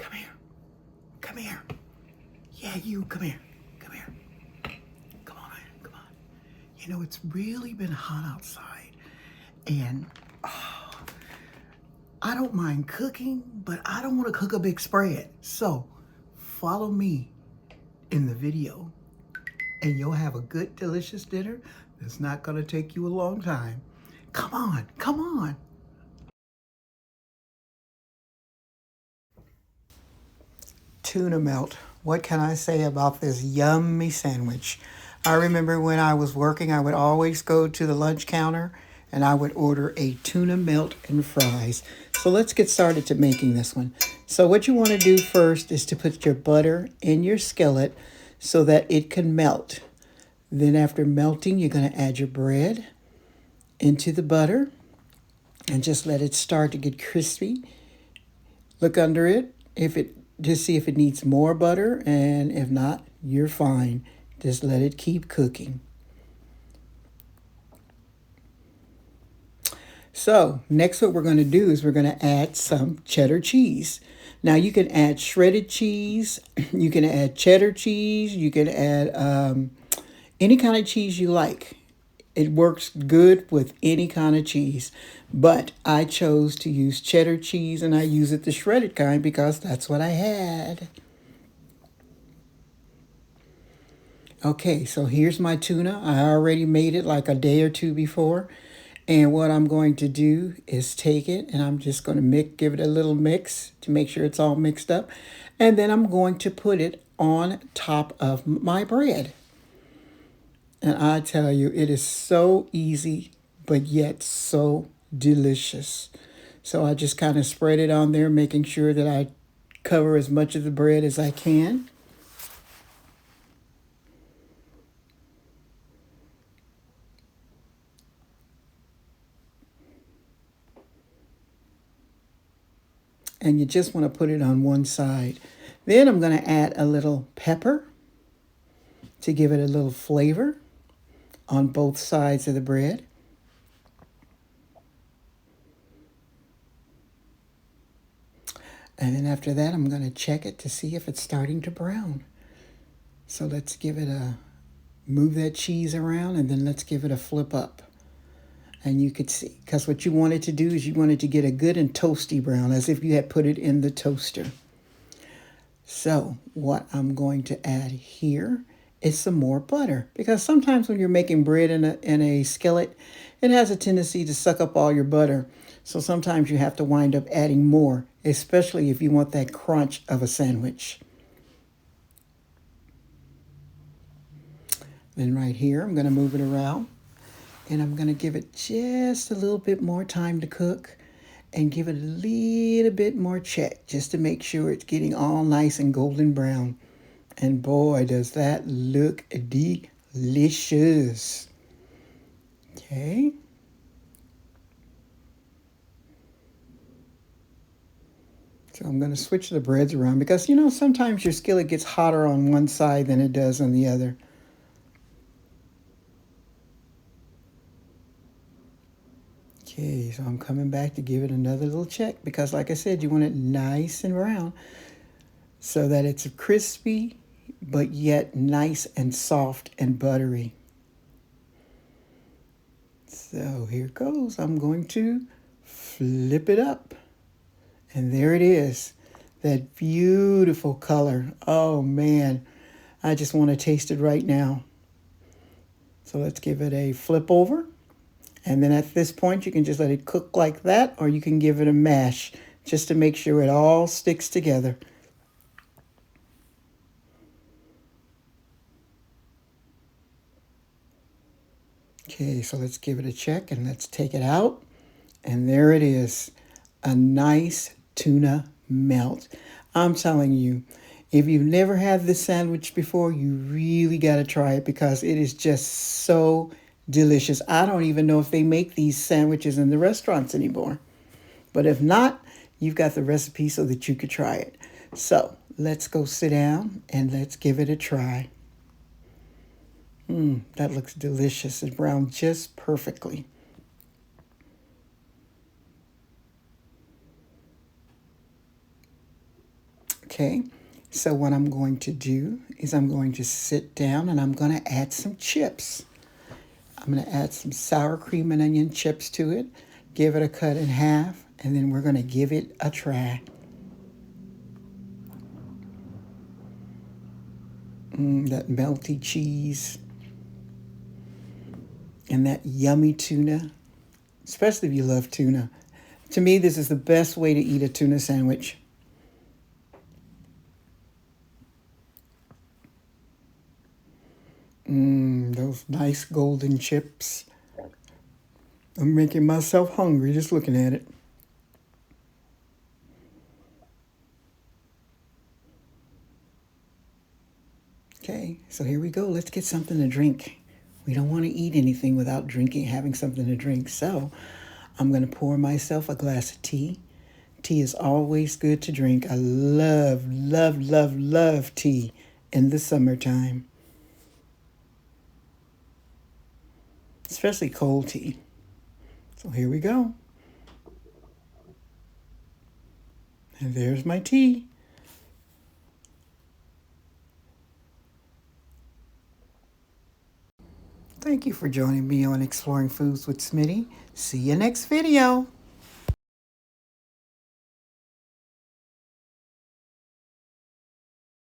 Come here. Come here. Yeah, you, come here. Come here. Come on in, come on. You know, it's really been hot outside, and I don't mind cooking, but I don't want to cook a big spread. So follow me in the video, and you'll have a good, delicious dinner that's not going to take you a long time. Come on, come on. Tuna melt. What can I say about this yummy sandwich? I remember when I was working, I would always go to the lunch counter and I would order a tuna melt and fries. So let's get started to making this one. So what you want to do first is to put your butter in your skillet so that it can melt. Then after melting, you're going to add your bread into the butter and just let it start to get crispy. Look under it to see if it needs more butter, and if not, you're fine. Just let it keep cooking. So next what we're going to do is we're going to add some cheddar cheese. Now you can add shredded cheese, you can add cheddar cheese, you can add any kind of cheese you like. It works good with any kind of cheese, but I chose to use cheddar cheese, and I use it the shredded kind because that's what I had. Okay, so here's my tuna. I already made it like a day or two before. And what I'm going to do is take it and I'm just going to give it a little mix to make sure it's all mixed up. And then I'm going to put it on top of my bread. And I tell you, it is so easy, but yet so delicious. So I just kind of spread it on there, making sure that I cover as much of the bread as I can. And you just want to put it on one side. Then I'm going to add a little pepper to give it a little flavor on both sides of the bread. And then after that, I'm going to check it to see if it's starting to brown. So let's give it move that cheese around, and then let's give it a flip up. And you could see, because what you wanted to do is you wanted to get a good and toasty brown, as if you had put it in the toaster. So what I'm going to add here is some more butter, because sometimes when you're making bread in a skillet, it has a tendency to suck up all your butter. So sometimes you have to wind up adding more, especially if you want that crunch of a sandwich. Then right here, I'm going to move it around. And I'm going to give it just a little bit more time to cook and give it a little bit more check just to make sure it's getting all nice and golden brown. And boy, does that look delicious. Okay. So I'm going to switch the breads around because, you know, sometimes your skillet gets hotter on one side than it does on the other. Okay, so I'm coming back to give it another little check because, like I said, you want it nice and brown so that it's crispy but yet nice and soft and buttery. So here it goes. I'm going to flip it up. And there it is, that beautiful color. Oh man, I just want to taste it right now. So let's give it a flip over. And then at this point, you can just let it cook like that, or you can give it a mash just to make sure it all sticks together. Okay, so let's give it a check and let's take it out. And there it is, a nice tuna melt. I'm telling you, if you've never had this sandwich before, you really got to try it because it is just so delicious. I don't even know if they make these sandwiches in the restaurants anymore. But if not, you've got the recipe so that you could try it. So let's go sit down and let's give it a try. That looks delicious. It's browned just perfectly. Okay, so what I'm going to do is I'm going to sit down and I'm going to add some chips. I'm going to add some sour cream and onion chips to it, give it a cut in half, and then we're going to give it a try. That melty cheese and that yummy tuna, especially if you love tuna. To me, this is the best way to eat a tuna sandwich. Those nice golden chips. I'm making myself hungry just looking at it. Okay, so here we go. Let's get something to drink. We don't want to eat anything without drinking, having something to drink. So I'm going to pour myself a glass of tea. Tea is always good to drink. I love, love, love, love tea in the summertime, especially cold tea. So here we go. And there's my tea. Thank you for joining me on Exploring Foods with Smitty. See you next video.